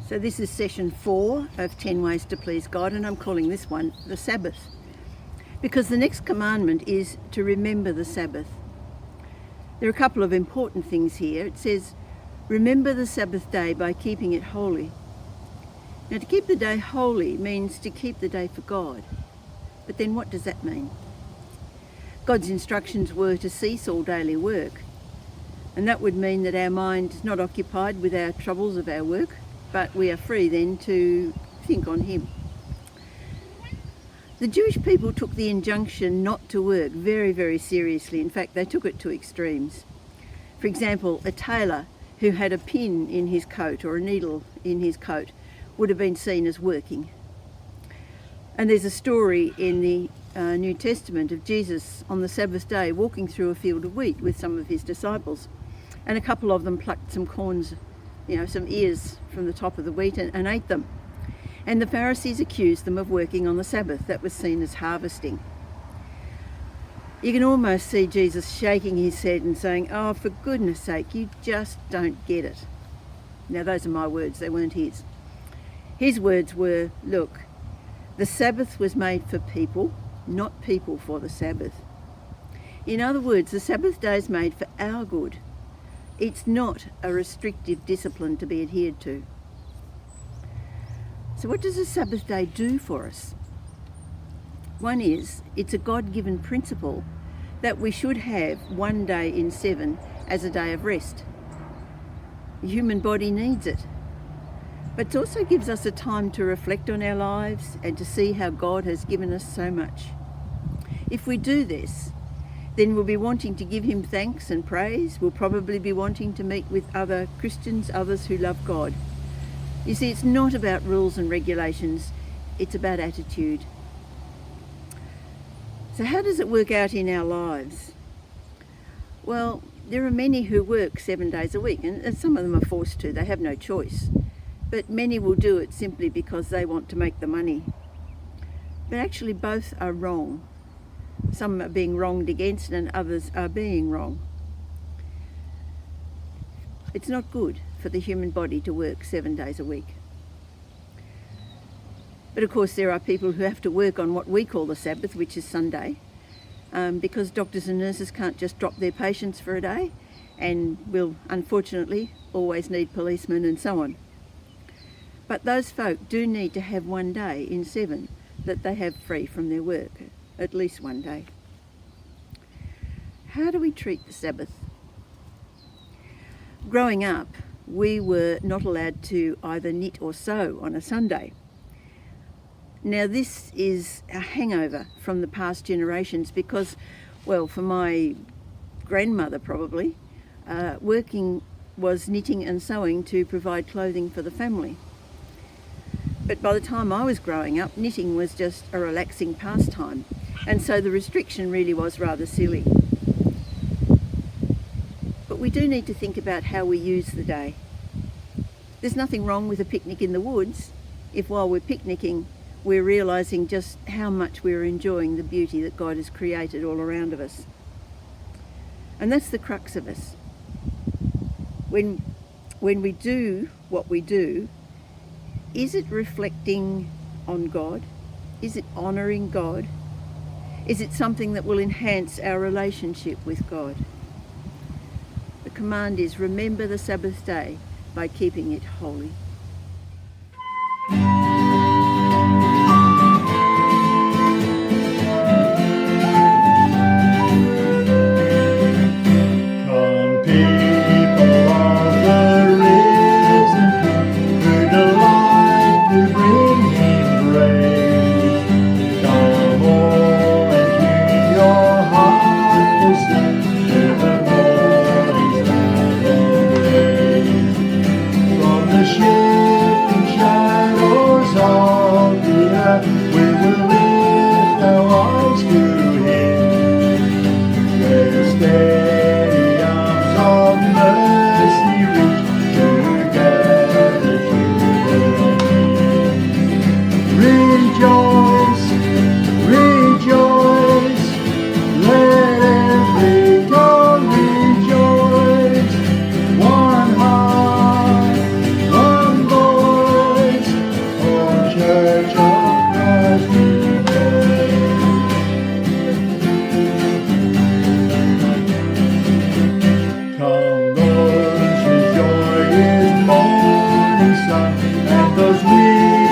So this is session 4 of 10 Ways to Please God, and I'm calling this one the Sabbath, because the next commandment is to remember the Sabbath. There are a couple of important things here. It says, remember the Sabbath day by keeping it holy. Now, to keep the day holy means to keep the day for God. But then what does that mean? God's instructions were to cease all daily work, and that would mean that our mind is not occupied with our troubles of our work, but we are free then to think on Him. The Jewish people took the injunction not to work very, very seriously. In fact, they took it to extremes. For example, a tailor who had a pin in his coat or a needle in his coat would have been seen as working. And there's a story in the New Testament of Jesus on the Sabbath day walking through a field of wheat with some of his disciples, and a couple of them plucked some corns, some ears from the top of the wheat and ate them. And the Pharisees accused them of working on the Sabbath. That was seen as harvesting. You can almost see Jesus shaking his head and saying, "Oh, for goodness sake, you just don't get it." Now, those are my words, they weren't his. His words were, look, the Sabbath was made for people, not people for the Sabbath. In other words, the Sabbath day is made for our good. It's not a restrictive discipline to be adhered to. So what does the Sabbath day do for us? One is, it's a God-given principle that we should have one day in 7 as a day of rest. The human body needs it. But it also gives us a time to reflect on our lives and to see how God has given us so much. If we do this, then we'll be wanting to give Him thanks and praise. We'll probably be wanting to meet with other Christians, others who love God. You see, it's not about rules and regulations, it's about attitude. So how does it work out in our lives? Well, there are many who work 7 days a week, and some of them are forced to, they have no choice. But many will do it simply because they want to make the money. But actually both are wrong. Some are being wronged against and others are being wrong. It's not good for the human body to work 7 days a week. But of course there are people who have to work on what we call the Sabbath, which is Sunday, because doctors and nurses can't just drop their patients for a day, and will unfortunately always need policemen and so on. But those folk do need to have one day in 7 that they have free from their work, at least one day. How do we treat the Sabbath? Growing up, we were not allowed to either knit or sew on a Sunday. Now this is a hangover from the past generations because, well, for my grandmother probably, working was knitting and sewing to provide clothing for the family. But by the time I was growing up, knitting was just a relaxing pastime, and so the restriction really was rather silly. But we do need to think about how we use the day. There's nothing wrong with a picnic in the woods if while we're picnicking we're realising just how much we're enjoying the beauty that God has created all around of us. And that's the crux of us. When we do what we do, is it reflecting on God? Is it honouring God? Is it something that will enhance our relationship with God? The command is, remember the Sabbath day by keeping it holy. The shifting shadows of the sun and those